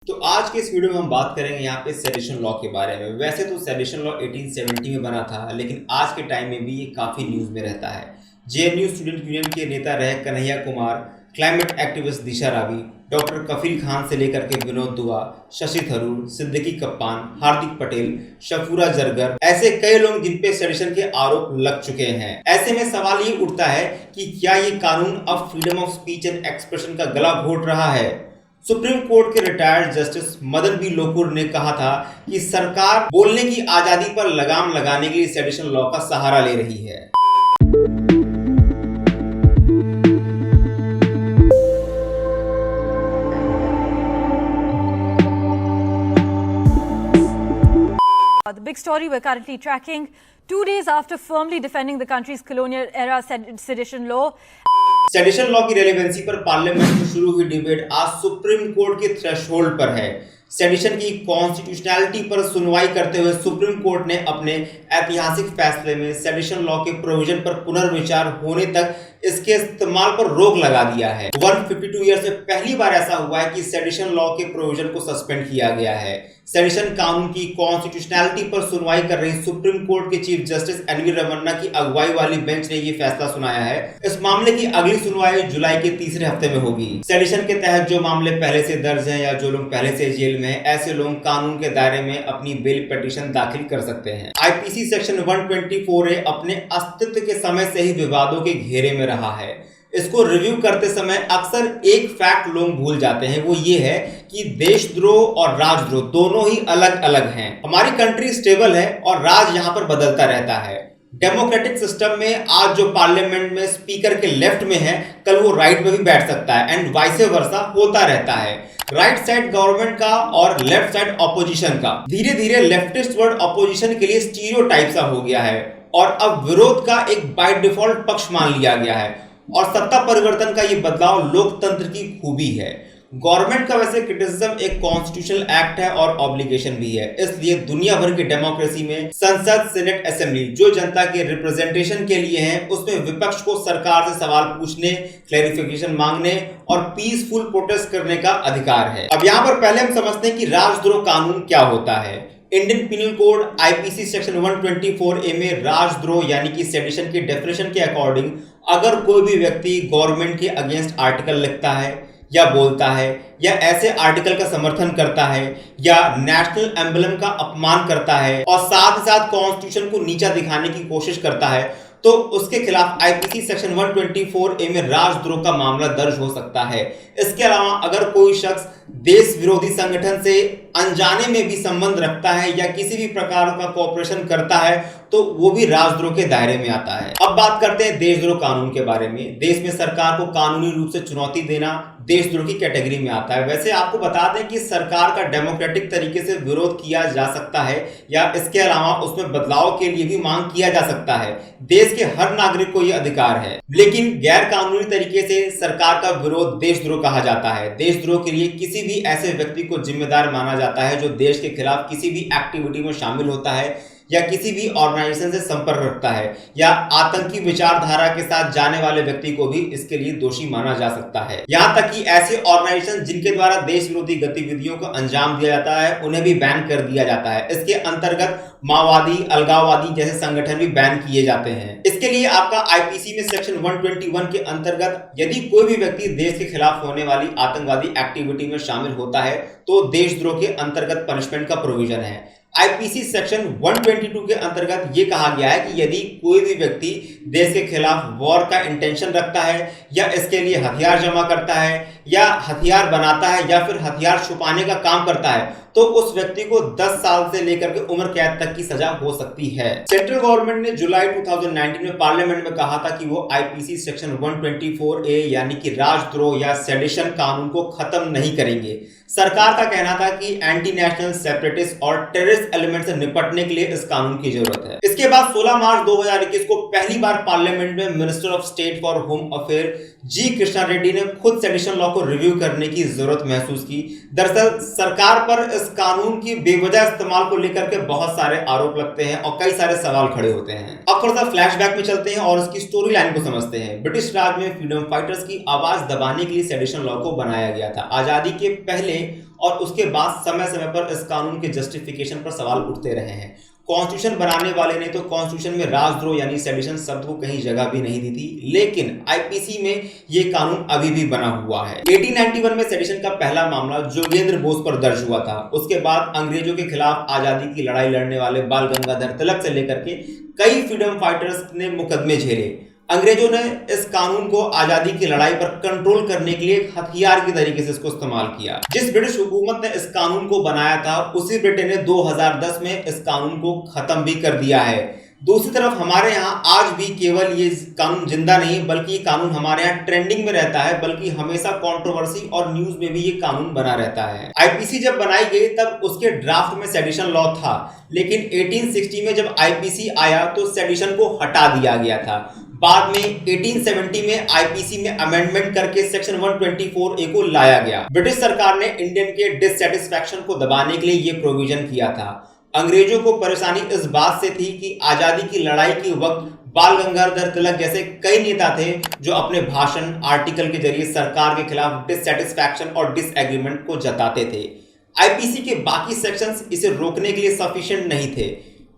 तो आज के इस वीडियो में हम बात करेंगे यहाँ पे सेडिशन लॉ के बारे में। वैसे तो सेडिशन लॉ 1870 में बना था, लेकिन आज के टाइम में भी ये काफ़ी न्यूज़ में रहता है। जेएनयू स्टूडेंट यूनियन के नेता रहे कन्हैया कुमार, क्लाइमेट एक्टिविस्ट दिशा रावी, डॉक्टर कफील खान से लेकर के विनोद दुआ, शशि थरूर, सिद्दीकी कप्तान, हार्दिक पटेल, शफूरा जरगर, ऐसे कई लोग जिन पे सेडिशन के आरोप लग चुके हैं। ऐसे में सवाल ये उठता है कि क्या ये कानून अब freedom of speech and expression का गला घोट रहा है। सुप्रीम कोर्ट के retired justice Madan B Lokur ने कहा था कि सरकार बोलने की आजादी पर लगाम लगाने के लिए सेडिशन लॉ का सहारा ले रही है। The big story we're currently tracking, 2 days after firmly defending the country's colonial era sedition law. Sedition law की रेलेवेंसी पर पार्लियामेंट में शुरू हुई डिबेट आज सुप्रीम कोर्ट के थ्रेशोल्ड पर है। सेडिशन की कॉन्स्टिट्यूशनैलिटी पर सुनवाई करते हुए सुप्रीम कोर्ट ने अपने ऐतिहासिक फैसले में सेडिशन लॉ के प्रोविजन पर पुनर्विचार होने तक इसके इस्तेमाल पर रोक लगा दिया है। 152 ईयर से पहली बार ऐसा हुआ है कि सेडिशन लॉ के प्रोविजन को सस्पेंड किया गया है। सेडिशन कानून की कॉन्स्टिट्यूशनैलिटी पर सुनवाई कर रही सुप्रीम कोर्ट के चीफ जस्टिस एनवी रमन्ना की अगुवाई वाली बेंच ने ये फैसला सुनाया है। इस मामले की अगली सुनवाई जुलाई के तीसरे हफ्ते में होगी। सेडिशन के तहत जो मामले पहले से दर्ज हैं या जो लोग पहले से जेल में हैं, ऐसे लोग कानून के दायरे में अपनी बेल पिटीशन दाखिल कर सकते हैं। आईपीसी सेक्शन 124A अपने अस्तित्व के समय से ही विवादों के घेरे में रहा है। इसको रिव्यू करते समय अक्सर एक फैक्ट लोग भूल जाते हैं, वो ये है कि देशद्रोह और राजद्रोह दोनों ही अलग अलग हैं। हमारी कंट्री स्टेबल है और राज यहाँ पर बदलता रहता है। डेमोक्रेटिक सिस्टम में आज जो पार्लियामेंट में स्पीकर के लेफ्ट में है, कल वो राइट में भी बैठ सकता है एंड वाइस वर्सा होता रहता है। राइट साइड गवर्नमेंट का और लेफ्ट साइड ऑपोजिशन का। धीरे धीरे लेफ्टिस्ट वर्ड ऑपोजिशन के लिए स्टीरियोटाइप सा हो गया है और अब विरोध का एक बाय डिफॉल्ट पक्ष मान लिया गया है। और सत्ता परिवर्तन का ये बदलाव लोकतंत्र की खूबी है। गवर्नमेंट का वैसे क्रिटिसिज्म एक कॉन्स्टिट्यूशनल एक्ट है और ऑब्लिगेशन भी है। इसलिए दुनिया भर की डेमोक्रेसी में संसद, सेनेट, असेंबली जो जनता के रिप्रेजेंटेशन के लिए हैं, उसमें विपक्ष को सरकार से सवाल पूछने, क्लैरिफिकेशन मांगने और पीसफुल प्रोटेस्ट करने का अधिकार है। अब यहाँ पर पहले हम समझते हैं कि राजद्रोह कानून क्या होता है। Indian penal code IPC section 124A में राजद्रोह यानी कि सेडिशन की डेफिनेशन के अकॉर्डिंग अगर कोई भी व्यक्ति गवर्नमेंट के अगेंस्ट आर्टिकल लिखता है या बोलता है या ऐसे आर्टिकल का समर्थन करता है या नेशनल एम्बलम का अपमान करता है और साथ ही साथ कॉन्स्टिट्यूशन को नीचा दिखाने की कोशिश करता है, तो उसके खिलाफ आईपीसी सेक्शन 124A में राजद्रोह का मामला दर्ज हो सकता है। इसके अलावा अगर कोई शख्स देश विरोधी संगठन से अनजाने में भी संबंध रखता है या किसी भी प्रकार का कोऑपरेशन करता है, तो वो भी राजद्रोह के दायरे में आता है। अब बात करते हैं देशद्रोह कानून के बारे में। देश में सरकार को कानूनी रूप से चुनौती देना देशद्रोह की कैटेगरी में आता है। वैसे आपको बता दें कि सरकार का डेमोक्रेटिक तरीके से विरोध किया जा सकता है या इसके अलावा उसमें बदलाव के लिए भी मांग किया जा सकता है। देश के हर नागरिक को यह अधिकार है, लेकिन गैर कानूनी तरीके से सरकार का विरोध देशद्रोह कहा जाता है। देशद्रोह के लिए किसी भी ऐसे व्यक्ति को जिम्मेदार माना जाता है जो देश के खिलाफ किसी भी एक्टिविटी में शामिल होता है या किसी भी ऑर्गेनाइजेशन से संपर्क रखता है या आतंकी विचारधारा के साथ जाने वाले व्यक्ति को भी इसके लिए दोषी माना जा सकता है। यहाँ तक कि ऐसे ऑर्गेनाइजेशन जिनके द्वारा देश विरोधी गतिविधियों को अंजाम दिया जाता है, उन्हें भी बैन कर दिया जाता है। इसके अंतर्गत माओवादी, अलगाववादी जैसे संगठन भी बैन किए जाते हैं। इसके लिए आपका आईपीसी में सेक्शन 121 के अंतर्गत यदि कोई भी व्यक्ति देश के खिलाफ होने वाली आतंकवादी एक्टिविटी में शामिल होता है, तो देशद्रोह के अंतर्गत पनिशमेंट का प्रोविजन है। आईपीसी सेक्शन 122 के अंतर्गत ये कहा गया है कि यदि कोई भी व्यक्ति देश के खिलाफ वॉर का इंटेंशन रखता है या इसके लिए हथियार जमा करता है या हथियार बनाता है या फिर हथियार छुपाने का काम करता है, तो उस व्यक्ति को 10 साल से लेकर के उम्र कैद तक की सजा हो सकती है। सेंट्रल गवर्नमेंट ने जुलाई 2019 में पार्लियामेंट में कहा था कि वो आईपीसी सेक्शन 124A यानी कि राजद्रोह या सेडिशन कानून को खत्म नहीं करेंगे। सरकार का कहना था कि एंटी नेशनल, सेपरेटिस्ट और टेररिस्ट एलिमेंट से निपटने के लिए इस कानून की जरूरत है। इसके बाद 16 मार्च 2021 को पहली बार पार्लियामेंट में minister of state for home affair G Krishna Reddy ने खुद सेडिशन लॉ को रिव्यू करने की जरूरत महसूस की। दरअसल सरकार पर इस कानून की बेवजह इस्तेमाल को लेकर के बहुत सारे आरोप लगते हैं और कई सारे सवाल खड़े होते हैं। अब थोड़ा सा फ्लैशबैक में चलते हैं और उसकी स्टोरी लाइन को समझते हैं। ब्रिटिश राज में फ्रीडम फाइटर्स की आवाज दबाने के लिए सेडिशन लॉ को बनाया गया था। आजादी के पहले और उसके बाद समय समय पर इस कानून के जस्टिफिकेशन पर सवाल उठते रहे हैं। कॉन्स्टिट्यूशन बनाने वाले ने तो कॉन्स्टिट्यूशन में राजद्रोह यानी सेडिशन शब्द को कहीं जगह भी नहीं दी थी, लेकिन आईपीसी में ये कानून अभी भी बना हुआ है। 1891 में सेडिशन का पहला मामला जोगेंद्र बोस पर दर्ज हुआ था। उसके बाद अंग्रेजों के खिलाफ आजादी की लड़ाई लड़ने वाले बाल गंगाधर तिलक से लेकर के कई फ्रीडम फाइटर्स ने मुकदमे झेले। अंग्रेजों ने इस कानून को आजादी की लड़ाई पर कंट्रोल करने के लिए एक हथियार की तरीके से इसको इस्तेमाल किया। जिस ब्रिटिश हुकूमत ने इस कानून को बनाया था, उसी ब्रिटेन ने 2010 में इस कानून को खत्म भी कर दिया है। दूसरी तरफ हमारे यहाँ आज भी केवल ये कानून जिंदा नहीं, बल्कि ये कानून हमारे यहाँ ट्रेंडिंग में रहता है, बल्कि हमेशा कंट्रोवर्सी और न्यूज में भी ये कानून बना रहता है। आईपीसी जब बनाई गई तब उसके ड्राफ्ट में सेडिशन लॉ था, लेकिन 1860 में जब आईपीसी आया तो सेडिशन को हटा दिया गया था। बाद में 1870 में आईपीसी में अमेंडमेंट करके सेक्शन 124A को लाया गया। ब्रिटिश सरकार ने इंडियन के डिससैटिस्फैक्शन को दबाने के लिए यह प्रोविजन किया था। अंग्रेजों को परेशानी इस बात से थी कि आजादी की लड़ाई के वक्त बाल गंगाधर तिलक जैसे कई नेता थे जो अपने भाषण, आर्टिकल के जरिए सरकार के खिलाफ डिससैटिस्फैक्शन और डिसएग्रीमेंट को जताते थे। आईपीसी के बाकी सेक्शंस इसे रोकने के लिए सफिशिएंट नहीं थे।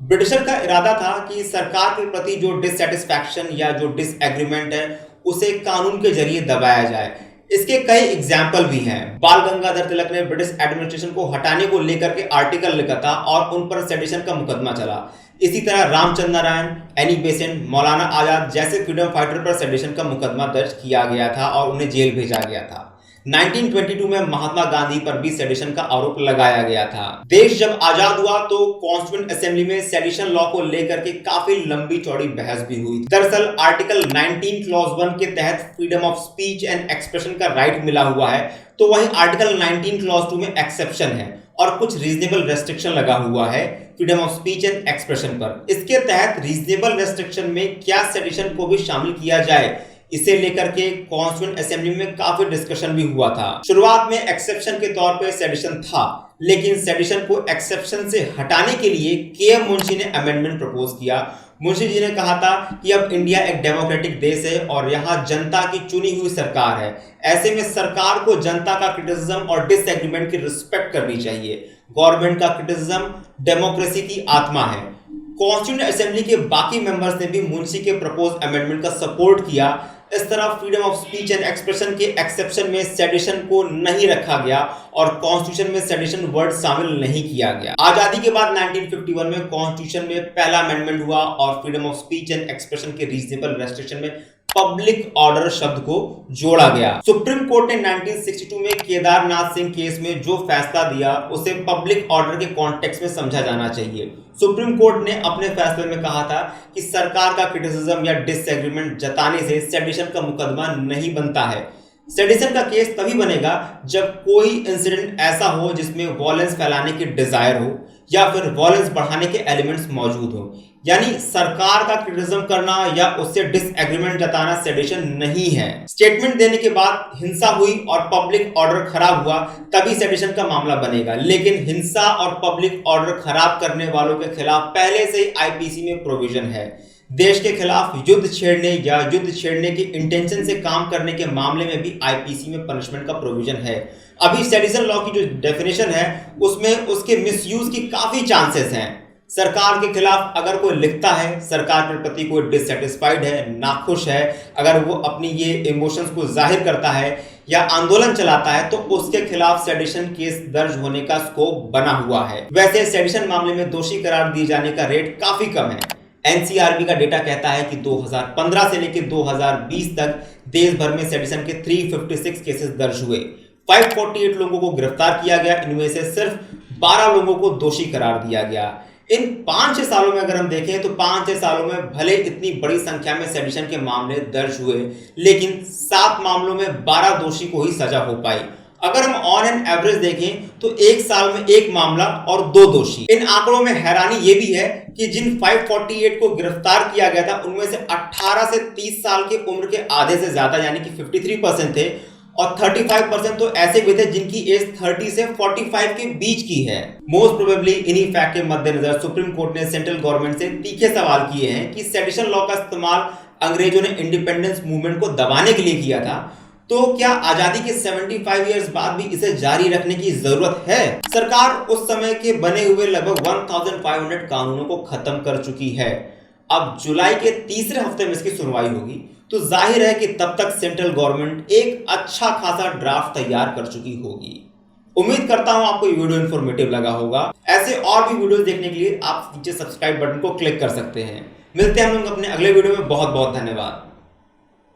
ब्रिटिशर का इरादा था कि सरकार के प्रति जो डिससैटिस्फैक्शन या जो डिसएग्रीमेंट है उसे कानून के जरिए दबाया जाए। इसके कई एग्जाम्पल भी हैं। बाल गंगाधर तिलक ने ब्रिटिश एडमिनिस्ट्रेशन को हटाने को लेकर के आर्टिकल लिखा था और उन पर सेडिशन का मुकदमा चला। इसी तरह रामचंद्र नारायण, एनी बेसेंट, मौलाना आजाद जैसे फ्रीडम फाइटर पर सेडिशन का मुकदमा दर्ज किया गया था और उन्हें जेल भेजा गया था। 1922 में महात्मा गांधी पर भी सेडिशन का आरोप लगाया गया था। देश जब आजाद हुआ तो कॉन्स्टिट्यूएंट असेंबली में सेडिशन लॉ को लेकर के काफी लंबी चौड़ी बहस भी हुई। दरअसल आर्टिकल 19 क्लॉज 1 के तहत freedom of speech and expression का राइट मिला हुआ है, तो वहीं आर्टिकल 19 क्लॉज 2 में एक्सेप्शन है और कुछ रीजनेबल रेस्ट्रिक्शन लगा हुआ है freedom of speech and expression पर। इसके तहत रीजनेबल रेस्ट्रिक्शन में क्या सेडिशन को भी शामिल किया जाए, इसे लेकर के कॉन्स्टिट्यूएंट असेंबली में काफी डिस्कशन भी हुआ था। शुरुआत में एक्सेप्शन के तौर पे सेडिशन था, लेकिन सेडिशन को एक्सेप्शन से हटाने के लिए के.एम. मुंशी ने अमेंडमेंट प्रपोज किया। मुंशी जी ने कहा था कि अब इंडिया एक डेमोक्रेटिक देश है और यहाँ जनता की चुनी हुई सरकार है। ऐसे में सरकार को जनता का क्रिटिसिज्म और डिसएग्रीमेंट की रिस्पेक्ट करनी चाहिए। गवर्नमेंट का क्रिटिसिज्म डेमोक्रेसी की आत्मा है। कॉन्स्टिट्यूएंट असेंबली के बाकी मेंबर्स ने भी मुंशी के प्रपोज अमेंडमेंट का सपोर्ट किया। इस तरह freedom of speech and expression के एक्सेप्शन में सेडिशन को नहीं रखा गया और कॉन्स्टिट्यूशन में सेडिशन वर्ड शामिल नहीं किया गया। आजादी के बाद 1951 में कॉन्स्टिट्यूशन में पहला अमेंडमेंट हुआ और freedom of speech and expression के रीजनेबल रेस्ट्रिक्शन में पब्लिक ऑर्डर शब्द को जोड़ा गया। सुप्रीम कोर्ट ने 1962 में केदारनाथ सिंह केस में जो फैसला दिया उसे पब्लिक ऑर्डर के कॉन्टेक्स्ट में समझा जाना चाहिए। सुप्रीम कोर्ट ने अपने फैसले में कहा था कि सरकार का क्रिटिसिज्म या डिसएग्रीमेंट जताने से सेडिशन का मुकदमा नहीं बनता है। सेडिशन का केस तभी बनेगा जब कोई इंसिडेंट ऐसा हो जिसमें वॉयलेंस फैलाने की डिजायर हो या फिर वॉयलेंस बढ़ाने के एलिमेंट्स मौजूद हो। यानी सरकार का क्रिटिसिज्म करना या उससे डिसएग्रीमेंट जताना सेडिशन नहीं है। स्टेटमेंट देने के बाद हिंसा हुई और पब्लिक ऑर्डर खराब हुआ तभी सेडिशन का मामला बनेगा, लेकिन हिंसा और पब्लिक ऑर्डर खराब करने वालों के खिलाफ पहले से ही आईपीसी में प्रोविजन है। देश के खिलाफ युद्ध छेड़ने या युद्ध छेड़ने के इंटेंशन से काम करने के मामले में भी आईपीसी में पनिशमेंट का प्रोविजन है। अभी सेडिशन लॉ की जो डेफिनेशन है उसमें उसके मिसयूज की काफी चांसेस हैं। सरकार के खिलाफ अगर कोई लिखता है, सरकार के प्रति कोई डिससेटिस्फाइड है, नाखुश है, अगर वो अपनी ये इमोशंस को जाहिर करता है या आंदोलन चलाता है तो उसके खिलाफ सेडिशन केस दर्ज होने का स्कोप बना हुआ है। वैसे सेडिशन मामले में दोषी करार दिए जाने का रेट काफी कम है। एनसीआरबी का डेटा कहता है कि 2015 से लेकर 2020 तक देश भर में सेडिशन के 356 केसेस दर्ज हुए। 548 लोगों को गिरफ्तार किया गया। इनमें से सिर्फ 12 लोगों को दोषी करार दिया गया। इन 5-6 सालों में अगर हम देखें तो 5-6 सालों में भले इतनी बड़ी संख्या में सेडिशन के मामले दर्ज हुए, लेकिन 7 मामलों में 12 दोषी को ही सजा हो पाई। अगर हम ऑन एन एवरेज देखें तो एक साल में 1 मामला और 2 दोषी। इन आंकड़ों में हैरानी यह भी है कि जिन 548 को गिरफ्तार किया गया था उनमें से 18 से 30 साल की उम्र के आधे से ज्यादा यानी कि 53% थे और 35% तो ऐसे भी थे जिनकी एज 30 से 45 के बीच की है। मोस्ट प्रोबेबली इन्हीं फैक्ट के मद्देनजर सुप्रीम कोर्ट ने सेंट्रल गवर्नमेंट से तीखे सवाल किए हैं कि सेडिशन लॉ का इस्तेमाल अंग्रेजों ने इंडिपेंडेंस मूवमेंट को दबाने के लिए किया था, तो क्या आजादी के 75 इयर्स बाद भी इसे जारी रखने की जरूरत है? सरकार उस समय के बने हुए लगभग 1500 कानूनों को खत्म कर चुकी है। अब जुलाई के तीसरे हफ्ते में इसकी सुनवाई होगी, तो जाहिर है कि तब तक सेंट्रल गवर्नमेंट एक अच्छा खासा ड्राफ्ट तैयार कर चुकी होगी। उम्मीद करता हूं आपको ये वीडियो इन्फॉर्मेटिव लगा होगा। ऐसे और भी वीडियोस देखने के लिए आप नीचे सब्सक्राइब बटन को क्लिक कर सकते हैं। मिलते हैं हम लोग अपने अगले वीडियो में। बहुत बहुत धन्यवाद।